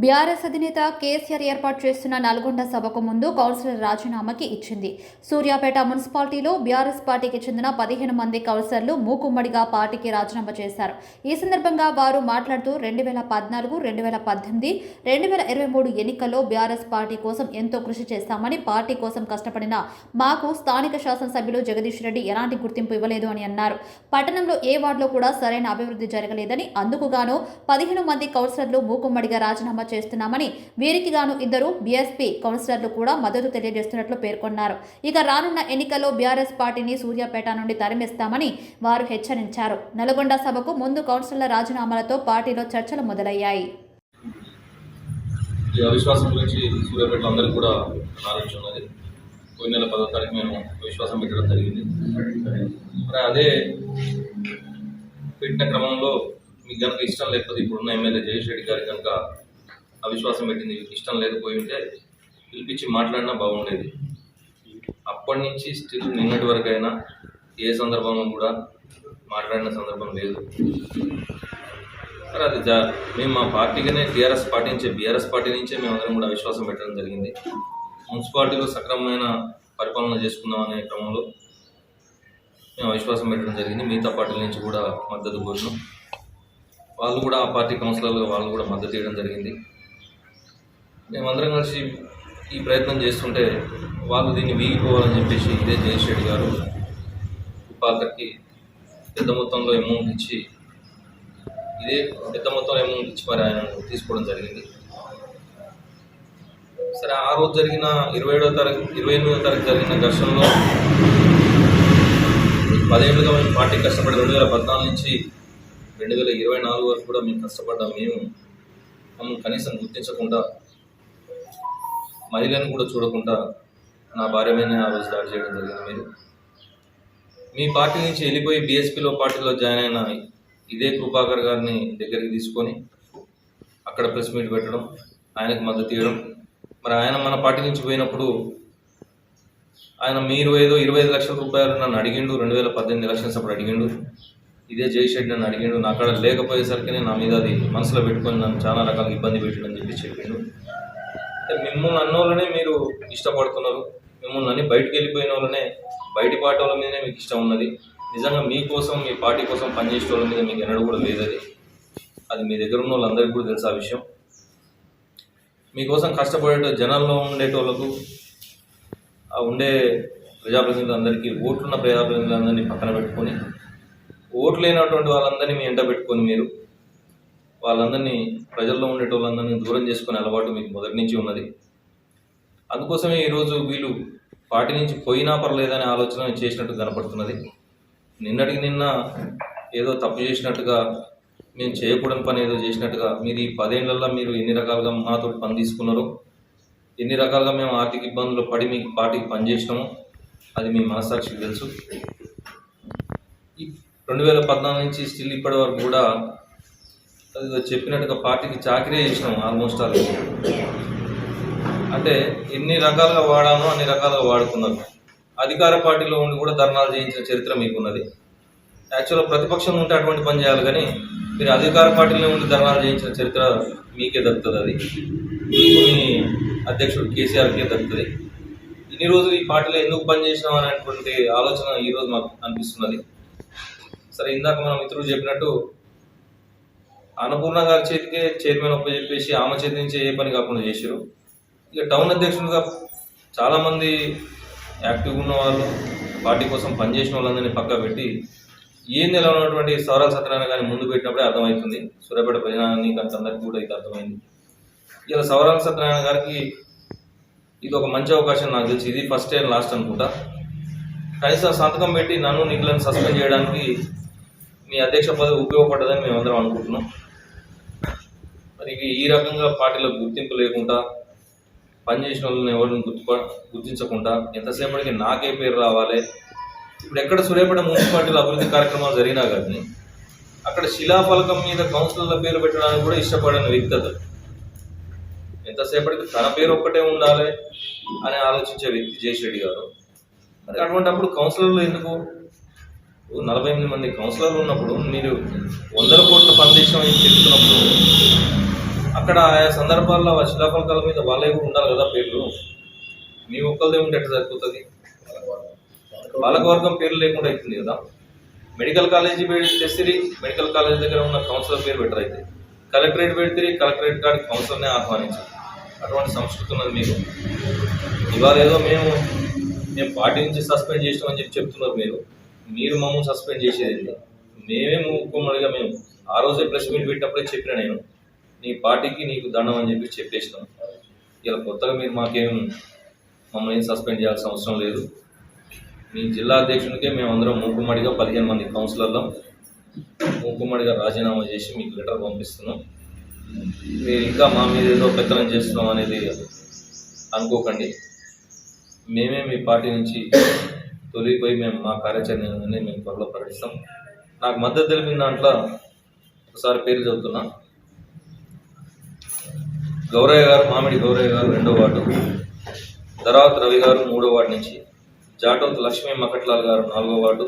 BRS అధినేత కేసీఆర్ ఏర్పాటు చేస్తున్న నల్గొండ సభకు ముందు కౌన్సిలర్ రాజీనామాకి ఇచ్చింది. సూర్యాపేట మున్సిపాలిటీలో బీఆర్ఎస్ పార్టీకి చెందిన 15 మంది కౌన్సిలర్లు మూకుమ్మడిగా పార్టీకి రాజీనామా చేశారు. ఈ సందర్భంగా వారు మాట్లాడుతూ 2014, 2018, 2023 ఎన్నికల్లో బీఆర్ఎస్ పార్టీ కోసం ఎంతో కృషి చేస్తామని, పార్టీ కోసం కష్టపడిన మాకు స్థానిక శాసనసభ్యులు జగదీష్ రెడ్డి ఎలాంటి గుర్తింపు ఇవ్వలేదు అని అన్నారు. పట్టణంలో ఏ వార్డులో కూడా సరైన అభివృద్ధి జరగలేదని, అందుకుగాను 15 మంది కౌన్సిలర్లు మూకుమ్మడిగా రాజీనామా చేస్తున్నామని, వీరికి గాను 2 బీఎస్పీ కౌన్సిలర్లు కూడా మద్దతు తెలియజేస్తున్నట్లు పేర్కొన్నారు. ఇక రానున్న ఎన్నికల్లో బీఆర్ఎస్ పార్టీని సూర్యాపేట నుండి తరిమేస్తామని వారు హెచ్చరించారు. నల్గొండ సభకు ముందు కౌన్సిలర్ల రాజీనామాలతో పార్టీలో చర్చలు మొదలయ్యాయి. ఈ అవిశ్వాసం గురించి సూర్యాపేటలో అందరికీ కూడా నాలెడ్జ్ ఉన్నది. పోయిన నెల 10వ తారీఖు మేము అవిశ్వాసం పెట్టడం జరిగింది. మరి అదే పెట్టిన క్రమంలో మీకు కనుక ఇష్టం లేకపోతే ఇప్పుడున్న ఎమ్మెల్యే జగదీష్ రెడ్డి గారికి కనుక అవిశ్వాసం పెట్టింది ఇష్టం లేకపోయి ఉంటే పిలిపించి మాట్లాడినా బాగుండేది. అప్పటి నుంచి స్టిల్ నిన్నటి వరకు అయినా ఏ సందర్భంలో కూడా మాట్లాడిన సందర్భం లేదు. మరి అది మేము మా పార్టీగానే టీఆర్ఎస్ పార్టీ నుంచే బీఆర్ఎస్ పార్టీ నుంచే మేమందరం కూడా అవిశ్వాసం పెట్టడం జరిగింది. మున్సిపాలిటీలో సక్రమమైన పరిపాలన చేసుకుందాం అనే క్రమంలో మేము అవిశ్వాసం పెట్టడం జరిగింది. మిగతా పార్టీల నుంచి కూడా మద్దతు కోరినాం. వాళ్ళు కూడా ఆ పార్టీ కౌన్సిలర్లు వాళ్ళు కూడా మద్దతు ఇవ్వడం జరిగింది. మేమందరం కలిసి ఈ ప్రయత్నం చేస్తుంటే వాళ్ళు దీన్ని వీగిపోవాలని చెప్పేసి ఇదే జగదీష్ రెడ్డి గారు ఉపాధికి పెద్ద మొత్తంలో అమౌంట్ ఇచ్చి మరి ఆయన తీసుకోవడం జరిగింది. సరే, ఆ రోజు జరిగిన 28వ తారీఖు జరిగిన ఘర్షణలో 10 ఏళ్ళుగా మేము పార్టీ కష్టపడి 2014 నుంచి 2024 వరకు కూడా మేము కష్టపడ్డాం. మమ్మల్ని కనీసం గుర్తించకుండా, మహిళను కూడా చూడకుండా నా భార్య మీద ఆ రోజు దాడి చేయడం జరిగింది. మీరు మీ పార్టీ నుంచి వెళ్ళిపోయి బీఎస్పీలో పార్టీలో జాయిన్ అయిన ఇదే కృపాకర్ గారిని దగ్గరికి తీసుకొని అక్కడ ప్రెస్ మీట్ పెట్టడం, ఆయనకు మద్దతు ఇవ్వడం. మరి ఆయన మన పార్టీ నుంచి పోయినప్పుడు ఆయన మీరు ఏదో 25 లక్షల రూపాయలు నన్ను అడిగిండు, 2018 ఎలక్షన్స్ అప్పుడు అడిగిండు. ఇదే జగదీష్ రెడ్డి నన్ను అడిగిండు. నా అక్కడ లేకపోయేసరికి నా మీద అది మనసులో పెట్టుకొని నన్ను చాలా రకాల ఇబ్బంది పెట్టిండని చెప్పి చెప్పిండు. మిమ్మల్ని అన్నోళ్ళనే మీరు ఇష్టపడుతున్నారు, మిమ్మల్ని అన్ని బయటకు వెళ్ళిపోయిన వాళ్ళనే, బయటి పార్టీ వాళ్ళ మీదనే మీకు ఇష్టం ఉన్నది. నిజంగా మీకోసం, మీ పార్టీ కోసం పనిచేసే వాళ్ళ మీద మీకు ఎన్నడూ కూడా లేదు. అది మీ దగ్గర ఉన్న వాళ్ళందరికీ కూడా తెలుసు ఆ విషయం. మీకోసం కష్టపడే జనాల్లో ఉండేటోళ్ళకు, ఆ ఉండే ప్రజాప్రతినిధులందరికీ, ఓట్లున్న ప్రజాప్రతినిధులందరినీ పక్కన పెట్టుకొని, ఓట్లు లేనటువంటి వాళ్ళందరినీ మీ ఎంట పెట్టుకొని మీరు వాళ్ళందరినీ, ప్రజల్లో ఉండేటోళ్ళందరినీ దూరం చేసుకునే అలవాటు మీకు మొదటి నుంచి ఉన్నది. అందుకోసమే ఈరోజు వీళ్ళు పార్టీ నుంచి పోయినా పర్లేదనే ఆలోచన చేసినట్టు కనపడుతున్నది. నిన్నటికి నిన్న ఏదో తప్పు చేసినట్టుగా, మేము చేయకూడని పని ఏదో చేసినట్టుగా, మీరు ఈ 10 ఏళ్లలో మీరు ఎన్ని రకాలుగా మాతో పని తీసుకున్నారో, ఎన్ని రకాలుగా మేము ఆర్థిక ఇబ్బందులు పడి మీకు పార్టీకి పనిచేసినామో అది మీ మనస్సాక్షికి తెలుసు. ఈ 2014 నుంచి స్టిల్ ఇప్పటి వరకు కూడా అది చెప్పినట్టుగా పార్టీకి చాకరీ చేసినాం ఆల్మోస్ట్ ఆల్. అంటే ఎన్ని రకాలుగా వాడామో అన్ని రకాలుగా వాడుకున్నారు. అధికార పార్టీలో ఉండి కూడా ధర్నాలు చేయించిన చరిత్ర మీకున్నది. యాక్చువల్గా ప్రతిపక్షం ఉంటే అటువంటి పని చేయాలి, కానీ మీరు అధికార పార్టీలో ఉండి ధర్నాలు చేయించిన చరిత్ర మీకే దక్కుతుంది. అది మీకు మీ అధ్యక్షుడు కేసీఆర్కే దక్కుతుంది. ఇన్ని రోజులు ఈ పార్టీలో ఎందుకు పనిచేసినాం అనేటువంటి ఆలోచన ఈరోజు మాకు అనిపిస్తున్నది. సరే, ఇందాక మన మిత్రుడు చెప్పినట్టు అన్నపూర్ణ గారి చేతికే చైర్మన్ చెప్పేసి ఆమె చేతి నుంచి ఏ పని కాకుండా చేశారు. ఇక టౌన్ అధ్యక్షులుగా చాలామంది యాక్టివ్గా ఉన్న వాళ్ళు, పార్టీ కోసం పనిచేసిన వాళ్ళందరినీ పక్క పెట్టి ఏం నెల ఉన్నటువంటి సౌరాల సత్యనారాయణ గారిని ముందు పెట్టినప్పుడే అర్థమవుతుంది. సూర్యాపేట ప్రజానికి అందరికీ కూడా ఇది అర్థమైంది. ఇలా సౌరాల సత్యనారాయణ గారికి ఇది ఒక మంచి అవకాశం నాకు తెలిసి. ఇది ఫస్ట్ అండ్ లాస్ట్ అనుకుంటా. కనీసం సంతకం పెట్టి నన్ను నిఖిలను సస్పెండ్ చేయడానికి మీ అధ్యక్ష పదవి ఉపయోగపడ్డదని మేమందరం అనుకుంటున్నాం. మరి ఈ రకంగా పార్టీలో గుర్తింపు లేకుండా, పనిచేసిన వాళ్ళని ఎవరిని గుర్తించకుండా ఎంతసేపటికి నాకే పేరు రావాలి. ఇప్పుడు ఎక్కడ సూర్యాపేట మున్సిపాలిటీలో అభివృద్ధి కార్యక్రమాలు జరిగినా కానీ అక్కడ శిలాఫలకం మీద కౌన్సిలర్ల పేరు పెట్టడానికి కూడా ఇష్టపడని వ్యక్తి అతను. ఎంతసేపటికి తన పేరు ఒక్కటే ఉండాలి అని ఆలోచించే వ్యక్తి జగదీష్ రెడ్డి గారు. మరి అటువంటిప్పుడు కౌన్సిలర్లు ఎందుకు? 48 మంది కౌన్సిలర్లు ఉన్నప్పుడు మీరు 100 కోట్ల పని చేసామని చెప్తున్నప్పుడు అక్కడ ఆయా సందర్భాల్లో ఆ శిలాఫలకాల మీద వాళ్ళే కూడా ఉండాలి కదా పేర్లు. మీ ఒక్కరిదే ఉంటే ఎట్లా సరిపోతుంది? పాలకవర్గం పేర్లు లేకుండా అవుతుంది కదా. మెడికల్ కాలేజీ తెసిరి మెడికల్ కాలేజ్ దగ్గర ఉన్న కౌన్సిలర్ పేరు బెటర్ అయితే, కలెక్టరేట్ పెడితే కలెక్టరేట్ కాడికి కౌన్సిలర్నే ఆహ్వానించారు. అటువంటి సంస్కృతి ఉన్నది మీకు. ఇవాళ ఏదో మేము పార్టీ నుంచి సస్పెండ్ చేసినామని చెప్తున్నారు మీరు మమ్మల్ని సస్పెండ్ చేసేది. మేమే ముఖ్యమంత్రిగా మేము ఆ రోజే ప్రెస్ మీట్ పెట్టినప్పుడే చెప్పిన నేను నీ పార్టీకి నీకు దండం అని చెప్పేసినాం. ఇలా కొత్తగా మీరు మమ్మల్ని సస్పెండ్ చేయాల్సిన అవసరం లేదు. మీ జిల్లా అధ్యక్షునికే మేమందరం మూకుమ్మడిగా 15 మంది కౌన్సిలర్లు మూకుమ్మడిగా రాజీనామా చేసి మీకు లెటర్ పంపిస్తున్నాం. మీరు ఇంకా మా మీద ఏదో పెత్తనం చేస్తున్నాం అనేది అనుకోకండి. మేమే మీ పార్టీ నుంచి తొలిగిపోయి మేము మా కార్యాచరణని మేము త్వరలో ప్రకటిస్తాం. నాకు మద్దతు తెలిపిన దాంట్లో ఒకసారి పేరు చదువుతున్నా. గౌరయ్య గారు, మామిడి గౌరయ్య గారు 2వ వార్డు, ధరావత్ రవి గారు 3వ వార్డు నుంచి, జాటోత్ లక్ష్మీ మకట్లాల్ గారు 4వ వార్డు,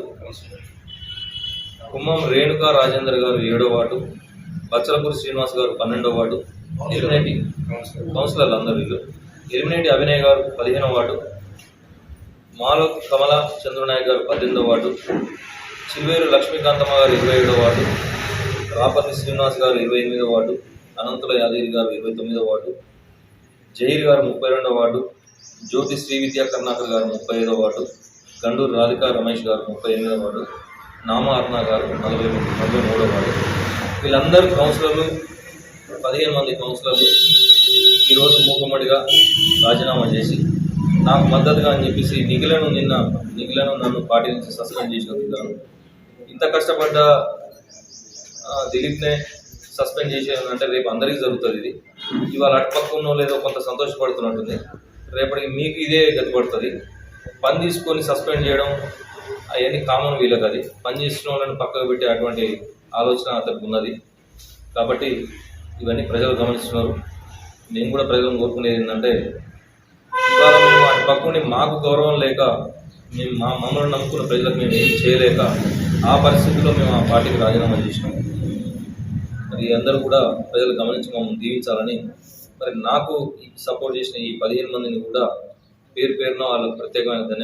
కుమ్మం రేణుకా రాజేందర్ గారు 7వ వార్డు, బచ్చలపూరి శ్రీనివాస్ గారు 12వ వార్డు, ఎలిమినేటి కౌన్సిలర్లు అందరూ వీళ్ళు, ఎలిమినేటి అభినయ్ గారు 15వ వార్డు, మాలో కమల చంద్రనాయక్ గారు 18వ వార్డు, చిల్వేరు లక్ష్మీకాంతమ్మ గారు 27వ వార్డు, రాపతి శ్రీనివాస్ గారు 28వ వార్డు, అనంతుల యాదగిరి గారు 29వ వార్డు, జహీర్ గారు 32వ వార్డు, జ్యోతి శ్రీ విద్యా కర్ణాకర్ గారు 35వ వార్డు, గండూరు రాధికా రమేష్ గారు 38వ వార్డు, నామా అర్ణ గారు 43వ వార్డు. వీళ్ళందరూ కౌన్సిలర్లు 15 మంది కౌన్సిలర్లు ఈరోజు మూకుమ్మడిగా రాజీనామా చేసి నాకు మద్దతుగా అని చెప్పేసి నిఖిలను నన్ను పార్టీ నుంచి సస్పెండ్ చేసినందుకు ఇంత కష్టపడ్డ దిలీప్నే సస్పెండ్ చేసేదంటే రేపు అందరికీ జరుగుతుంది. ఇది ఇవాళ అటుపక్క ఉన్నో లేదో కొంత సంతోషపడుతున్నట్టుంది, రేపటికి మీకు ఇదే గతి పడుతుంది. పని తీసుకొని సస్పెండ్ చేయడం అవన్నీ కామన్ వీళ్ళకి. అది పని చేసిన వాళ్ళని పక్కకు పెట్టే అటువంటి ఆలోచన అతనికి ఉన్నది. కాబట్టి ఇవన్నీ ప్రజలు గమనిస్తున్నారు. నేను కూడా ప్రజలను కోరుకునేది ఏంటంటే, ఇవాళ మేము అటు పక్కనే మాకు గౌరవం లేక మేము మమ్మల్ని నమ్ముకున్న ప్రజలకు మేము ఏం చేయలేక ఆ పరిస్థితిలో మేము ఆ పార్టీకి రాజీనామా చేసినాం. మరి అందరూ కూడా ప్రజలు గమనించి మమ్మల్ని దీవించాలని, మరి నాకు సపోర్ట్ చేసిన ఈ 15 మందిని కూడా పేరు పేరున వాళ్ళకు ప్రత్యేకమైన ధన్యవాదాలు.